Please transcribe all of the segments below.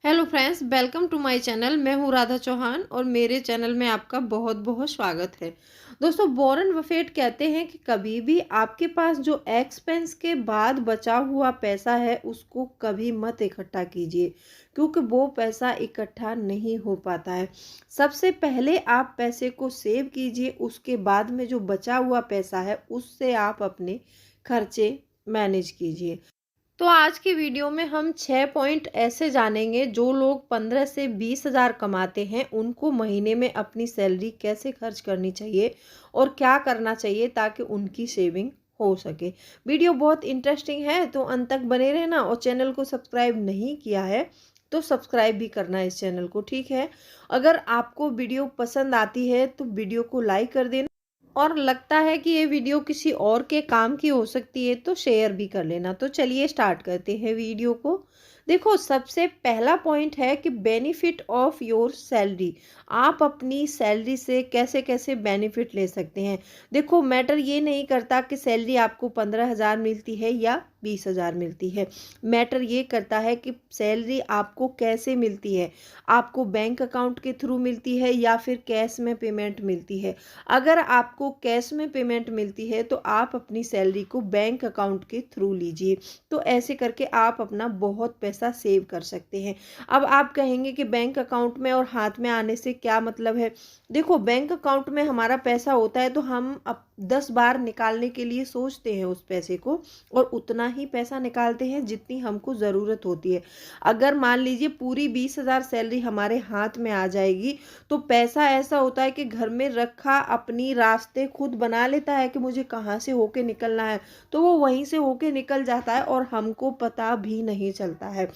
Hello friends, welcome to my channel. मैं हूँ राधा चौहान और मेरे चैनल में आपका बहुत बहुत स्वागत है। दोस्तों, वॉरेन बफेट कहते हैं कि कभी भी आपके पास जो एक्सपेंस के बाद बचा हुआ पैसा है उसको कभी मत इकट्ठा कीजिए, क्योंकि वो पैसा इकट्ठा नहीं हो पाता है। सबसे पहले आप पैसे को सेव कीजिए, उसके बाद में जो बचा हुआ पैसा है उससे आप अपने खर्चे मैनेज कीजिए। तो आज की वीडियो में हम 6 पॉइंट ऐसे जानेंगे जो लोग 15 से 20 हज़ार कमाते हैं उनको महीने में अपनी सैलरी कैसे खर्च करनी चाहिए और क्या करना चाहिए ताकि उनकी सेविंग हो सके। वीडियो बहुत इंटरेस्टिंग है तो अंत तक बने रहना, और चैनल को सब्सक्राइब नहीं किया है तो सब्सक्राइब भी करना इस चैनल को, ठीक है। अगर आपको वीडियो पसंद आती है तो वीडियो को लाइक कर देना, और लगता है कि ये वीडियो किसी और के काम की हो सकती है तो शेयर भी कर लेना। तो चलिए स्टार्ट करते हैं वीडियो को। देखो, सबसे पहला पॉइंट है कि बेनिफिट ऑफ योर सैलरी। आप अपनी सैलरी से कैसे कैसे बेनिफिट ले सकते हैं। देखो, मैटर ये नहीं करता कि सैलरी आपको 15 हज़ार मिलती है या 20 हज़ार मिलती है। मैटर ये करता है कि सैलरी आपको कैसे मिलती है। आपको बैंक अकाउंट के थ्रू मिलती है या फिर कैश में पेमेंट मिलती है। अगर आपको कैश में पेमेंट मिलती है तो आप अपनी सैलरी को बैंक अकाउंट के थ्रू लीजिए। तो ऐसे करके आप अपना बहुत पैसा सेव कर सकते हैं। अब आप कहेंगे कि बैंक अकाउंट में और हाथ में आने से क्या मतलब है। देखो, बैंक अकाउंट में हमारा पैसा होता है तो हम अब 10 बार निकालने के लिए सोचते हैं उस पैसे को, और उतना ही पैसा निकालते हैं जितनी हमको ज़रूरत होती है। अगर मान लीजिए पूरी 20 हज़ार सैलरी हमारे हाथ में आ जाएगी तो पैसा ऐसा होता है कि घर में रखा अपनी रास्ते खुद बना लेता है कि मुझे कहाँ से होके निकलना है, तो वो वहीं से होके निकल जाता है और हमको पता भी नहीं चलता है।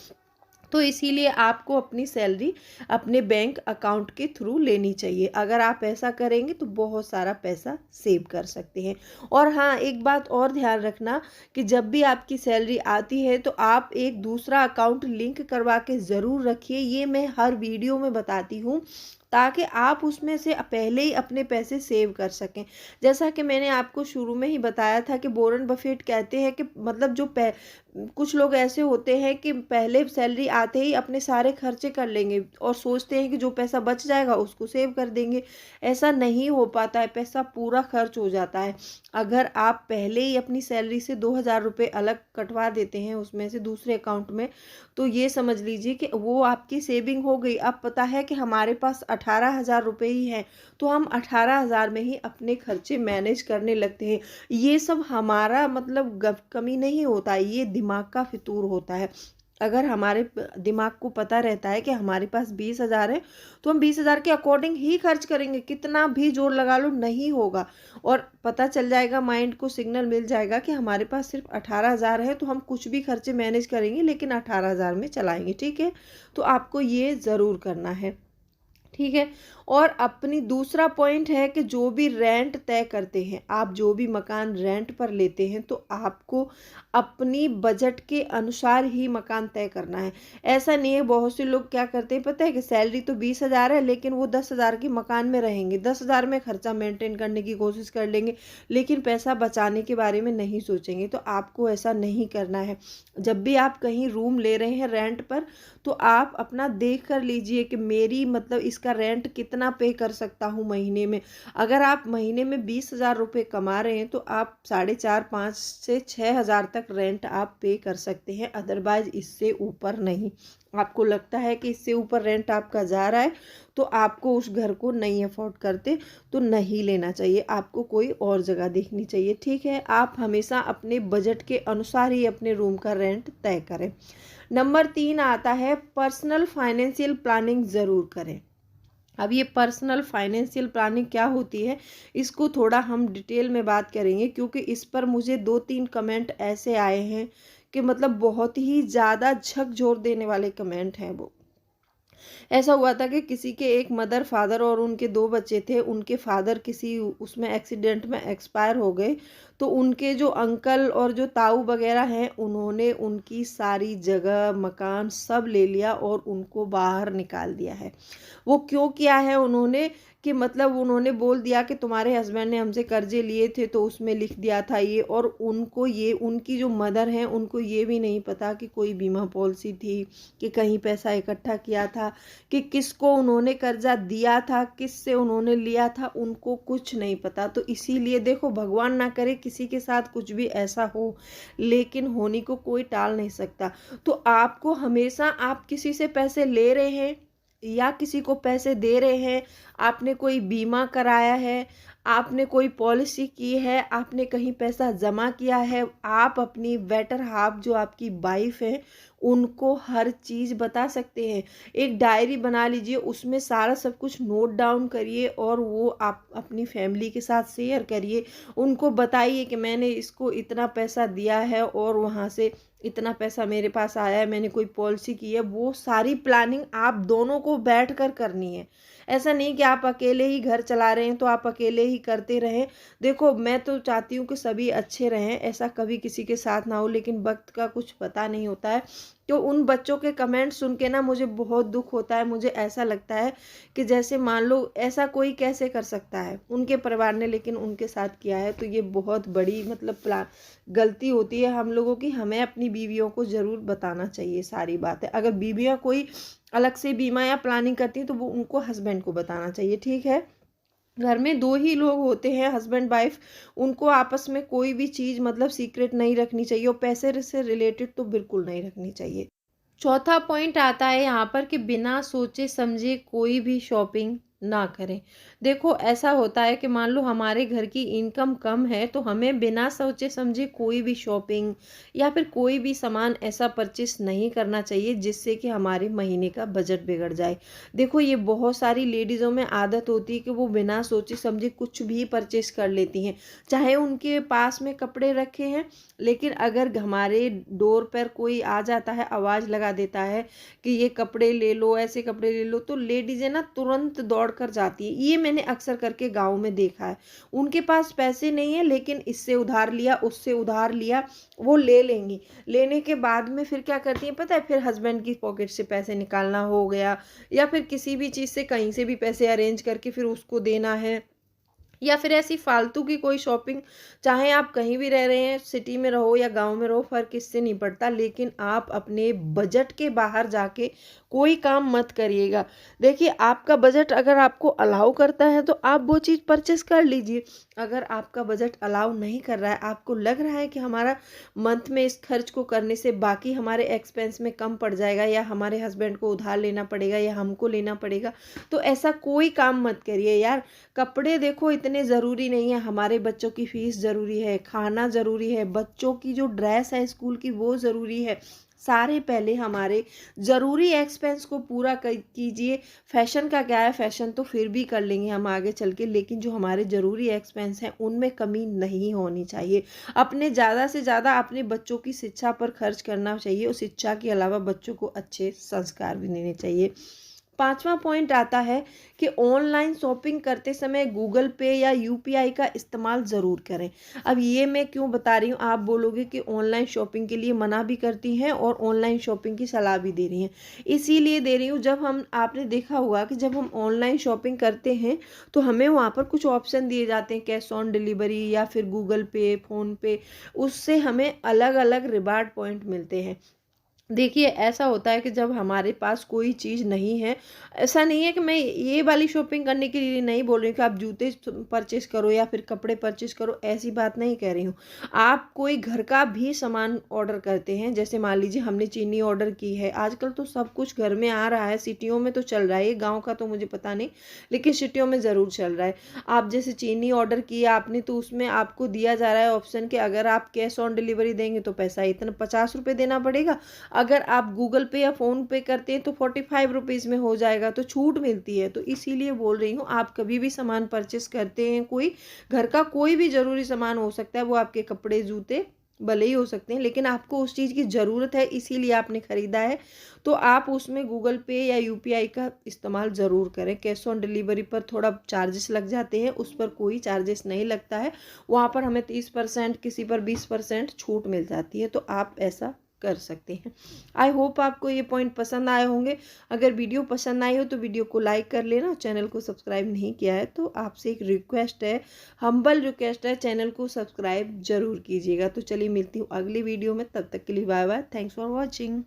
तो इसीलिए आपको अपनी सैलरी अपने बैंक अकाउंट के थ्रू लेनी चाहिए। अगर आप ऐसा करेंगे तो बहुत सारा पैसा सेव कर सकते हैं। और हाँ, एक बात और ध्यान रखना कि जब भी आपकी सैलरी आती है तो आप एक दूसरा अकाउंट लिंक करवा के ज़रूर रखिए। ये मैं हर वीडियो में बताती हूँ ताकि आप उसमें से पहले ही अपने पैसे सेव कर सकें। जैसा कि मैंने आपको शुरू में ही बताया था कि वॉरेन बफेट कहते हैं कि मतलब कुछ लोग ऐसे होते हैं कि पहले सैलरी आते ही अपने सारे खर्चे कर लेंगे और सोचते हैं कि जो पैसा बच जाएगा उसको सेव कर देंगे। ऐसा नहीं हो पाता है, पैसा पूरा खर्च हो जाता है। अगर आप पहले ही अपनी सैलरी से 2 हज़ार रुपये अलग कटवा देते हैं उसमें से दूसरे अकाउंट में, तो ये समझ लीजिए कि वो आपकी सेविंग हो गई। अब पता है कि हमारे पास 18 हज़ार रुपये ही हैं, तो हम 18 हज़ार में ही अपने खर्चे मैनेज करने लगते हैं। ये सब हमारा मतलब कमी नहीं होता, ये दिमाग का फितूर होता है। अगर हमारे दिमाग को पता रहता है कि हमारे पास 20 हज़ार है तो हम 20 हज़ार के अकॉर्डिंग ही खर्च करेंगे, कितना भी जोर लगा लो नहीं होगा। और पता चल जाएगा, माइंड को सिग्नल मिल जाएगा कि हमारे पास सिर्फ 18 हज़ार है, तो हम कुछ भी खर्चे मैनेज करेंगे लेकिन 18 हज़ार में चलाएंगे, ठीक है। तो आपको ये ज़रूर करना है, ठीक है। और अपनी दूसरा पॉइंट है कि जो भी रेंट तय करते हैं, आप जो भी मकान रेंट पर लेते हैं तो आपको अपनी बजट के अनुसार ही मकान तय करना है। ऐसा नहीं है, बहुत से लोग क्या करते हैं पता है कि सैलरी तो 20 हज़ार है लेकिन वो 10 हज़ार के मकान में रहेंगे, 10 हज़ार में खर्चा मेंटेन करने की कोशिश कर लेंगे लेकिन पैसा बचाने के बारे में नहीं सोचेंगे। तो आपको ऐसा नहीं करना है। जब भी आप कहीं रूम ले रहे हैं रेंट पर तो आप अपना देख कर लीजिए कि मेरी मतलब इसका रेंट कितना पे कर सकता हूँ महीने में। अगर आप महीने में 20 हज़ार रुपये कमा रहे हैं तो आप 4.5 5 से 6 हज़ार तक रेंट आप पे कर सकते हैं, अदरवाइज इससे ऊपर नहीं। आपको लगता है कि इससे ऊपर रेंट आपका जा रहा है तो आपको उस घर को नहीं अफोर्ड करते तो नहीं लेना चाहिए, आपको कोई और जगह देखनी चाहिए, ठीक है। आप हमेशा अपने बजट के अनुसार ही अपने रूम का रेंट तय करें। नंबर 3 आता है पर्सनल फाइनेंशियल प्लानिंग ज़रूर करें। अब ये पर्सनल फाइनेंशियल प्लानिंग क्या होती है, इसको थोड़ा हम डिटेल में बात करेंगे, क्योंकि इस पर मुझे 2-3 कमेंट ऐसे आए हैं कि मतलब बहुत ही ज़्यादा झकझोर देने वाले कमेंट हैं वो। ऐसा हुआ था कि किसी के एक मदर फादर और उनके 2 बच्चे थे, उनके फादर किसी उसमें एक्सीडेंट में एक्सपायर हो गए। तो उनके जो अंकल और जो ताऊ वगैरह हैं, उन्होंने उनकी सारी जगह, मकान सब ले लिया और उनको बाहर निकाल दिया है। वो क्यों किया है उन्होंने, कि मतलब उन्होंने बोल दिया कि तुम्हारे हस्बैंड ने हमसे कर्जे लिए थे तो उसमें लिख दिया था ये, और उनको ये, उनकी जो मदर हैं उनको ये भी नहीं पता कि कोई बीमा पॉलिसी थी, कि कहीं पैसा इकट्ठा किया था, कि किसको उन्होंने कर्जा दिया था, किससे उन्होंने लिया था, उनको कुछ नहीं पता। तो इसीलिए देखो, भगवान ना करे किसी के साथ कुछ भी ऐसा हो, लेकिन होने को कोई टाल नहीं सकता। तो आपको हमेशा, आप किसी से पैसे ले रहे हैं या किसी को पैसे दे रहे हैं, आपने कोई बीमा कराया है, आपने कोई पॉलिसी की है, आपने कहीं पैसा जमा किया है, आप अपनी बेटर हाफ जो आपकी वाइफ है उनको हर चीज़ बता सकते हैं। एक डायरी बना लीजिए, उसमें सारा सब कुछ नोट डाउन करिए और वो आप अपनी फैमिली के साथ शेयर करिए। उनको बताइए कि मैंने इसको इतना पैसा दिया है और वहाँ से इतना पैसा मेरे पास आया है, मैंने कोई पॉलिसी की है। वो सारी प्लानिंग आप दोनों को बैठ कर करनी है। ऐसा नहीं कि आप अकेले ही घर चला रहे हैं तो आप अकेले ही करते रहें। देखो, मैं तो चाहती हूँ कि सभी अच्छे रहें, ऐसा कभी किसी के साथ ना हो, लेकिन वक्त का कुछ पता नहीं होता है। तो उन बच्चों के कमेंट सुन के ना मुझे बहुत दुख होता है। मुझे ऐसा लगता है कि जैसे मान लो ऐसा कोई कैसे कर सकता है, उनके परिवार ने लेकिन उनके साथ किया है। तो ये बहुत बड़ी मतलब गलती होती है हम लोगों की। हमें अपनी बीवियों को ज़रूर बताना चाहिए सारी बातें। अगर बीवियाँ कोई अलग से बीमा या प्लानिंग करती हैं तो वो उनको हस्बैंड को बताना चाहिए, ठीक है। घर में दो ही लोग होते हैं, हस्बैंड वाइफ, उनको आपस में कोई भी चीज़ मतलब सीक्रेट नहीं रखनी चाहिए, और पैसे से रिलेटेड तो बिल्कुल नहीं रखनी चाहिए। चौथा पॉइंट आता है यहाँ पर कि बिना सोचे समझे कोई भी शॉपिंग ना करें। देखो, ऐसा होता है कि मान लो हमारे घर की इनकम कम है तो हमें बिना सोचे समझे कोई भी शॉपिंग या फिर कोई भी सामान ऐसा परचेस नहीं करना चाहिए जिससे कि हमारे महीने का बजट बिगड़ जाए। देखो, ये बहुत सारी लेडीज़ों में आदत होती है कि वो बिना सोचे समझे कुछ भी परचेस कर लेती हैं, चाहे उनके पास में कपड़े रखे हैं, लेकिन अगर हमारे डोर पर कोई आ जाता है, आवाज़ लगा देता है कि ये कपड़े ले लो, ऐसे कपड़े ले लो, तो लेडीज़ें ना तुरंत दौड़ कर जाती है। ये मैंने अक्सर करके गाँव में देखा है। उनके पास पैसे नहीं है, लेकिन इससे उधार लिया, उससे उधार लिया, वो ले लेंगी। लेने के बाद में फिर क्या करती हैं पता है, फिर हस्बैंड की पॉकेट से पैसे निकालना हो गया, या फिर किसी भी चीज़ से कहीं से भी पैसे अरेंज करके फिर उसको देना है, या फिर ऐसी फालतू की कोई शॉपिंग। चाहे आप कहीं भी रह रहे हैं, सिटी में रहो या गांव में रहो, फ़र्क इससे नहीं पड़ता, लेकिन आप अपने बजट के बाहर जाके कोई काम मत करिएगा। देखिए, आपका बजट अगर आपको अलाउ करता है तो आप वो चीज़ परचेस कर लीजिए। अगर आपका बजट अलाउ नहीं कर रहा है, आपको लग रहा है कि हमारा मंथ में इस खर्च को करने से बाकी हमारे एक्सपेंस में कम पड़ जाएगा, या हमारे हस्बैंड को उधार लेना पड़ेगा या हमको लेना पड़ेगा, तो ऐसा कोई काम मत करिए यार। कपड़े देखो इतने ज़रूरी नहीं है, हमारे बच्चों की फ़ीस ज़रूरी है, खाना ज़रूरी है, बच्चों की जो ड्रेस है स्कूल की वो ज़रूरी है। सारे पहले हमारे ज़रूरी एक्सपेंस को पूरा कीजिए। फैशन का क्या है, फैशन तो फिर भी कर लेंगे हम आगे चल के, लेकिन जो हमारे ज़रूरी एक्सपेंस हैं उनमें कमी नहीं होनी चाहिए। अपने ज़्यादा से ज़्यादा अपने बच्चों की शिक्षा पर खर्च करना चाहिए, और शिक्षा के अलावा बच्चों को अच्छे संस्कार भी देने चाहिए। पांचवा पॉइंट आता है कि ऑनलाइन शॉपिंग करते समय गूगल पे या यूपीआई का इस्तेमाल ज़रूर करें। अब ये मैं क्यों बता रही हूँ, आप बोलोगे कि ऑनलाइन शॉपिंग के लिए मना भी करती हैं और ऑनलाइन शॉपिंग की सलाह भी दे रही हैं। इसीलिए दे रही हूँ, जब हम, आपने देखा होगा कि जब हम ऑनलाइन शॉपिंग करते हैं तो हमें वहाँ पर कुछ ऑप्शन दिए जाते हैं, कैश ऑन डिलीवरी या फिर गूगल पे, फ़ोन पे, उससे हमें अलग अलग रिवार्ड पॉइंट मिलते हैं। देखिए, ऐसा होता है कि जब हमारे पास कोई चीज़ नहीं है, ऐसा नहीं है कि मैं ये वाली शॉपिंग करने के लिए नहीं बोल रही हूँ कि आप जूते परचेस करो या फिर कपड़े परचेस करो, ऐसी बात नहीं कह रही हूँ। आप कोई घर का भी सामान ऑर्डर करते हैं, जैसे मान लीजिए हमने चीनी ऑर्डर की है, आजकल तो सब कुछ घर में आ रहा है, सिटियों में तो चल रहा है, गाँव का तो मुझे पता नहीं, लेकिन सिटियों में ज़रूर चल रहा है। आप जैसे चीनी ऑर्डर की आपने, तो उसमें आपको दिया जा रहा है ऑप्शन कि अगर आप कैश ऑन डिलीवरी देंगे तो पैसा इतना 50 रुपये देना पड़ेगा, अगर आप गूगल पे या फ़ोन पे करते हैं तो 45 रुपीज़ में हो जाएगा, तो छूट मिलती है। तो इसीलिए बोल रही हूँ, आप कभी भी सामान परचेस करते हैं, कोई घर का कोई भी ज़रूरी सामान हो सकता है, वो आपके कपड़े, जूते भले ही हो सकते हैं, लेकिन आपको उस चीज़ की ज़रूरत है इसीलिए आपने ख़रीदा है, तो आप उसमें गूगल पे या यूपीआई का इस्तेमाल ज़रूर करें। कैश ऑन डिलीवरी पर थोड़ा चार्जेस लग जाते हैं, उस पर कोई चार्जेस नहीं लगता है। वहाँ पर हमें 30%, किसी पर 20% छूट मिल जाती है, तो आप ऐसा कर सकते हैं। आई होप आपको ये पॉइंट पसंद आए होंगे। अगर वीडियो पसंद आई हो तो वीडियो को लाइक कर लेना। चैनल को सब्सक्राइब नहीं किया है तो आपसे एक रिक्वेस्ट है, हम्बल रिक्वेस्ट है, चैनल को सब्सक्राइब जरूर कीजिएगा। तो चलिए मिलती हूँ अगली वीडियो में, तब तक के लिए bye bye. Thanks for watching.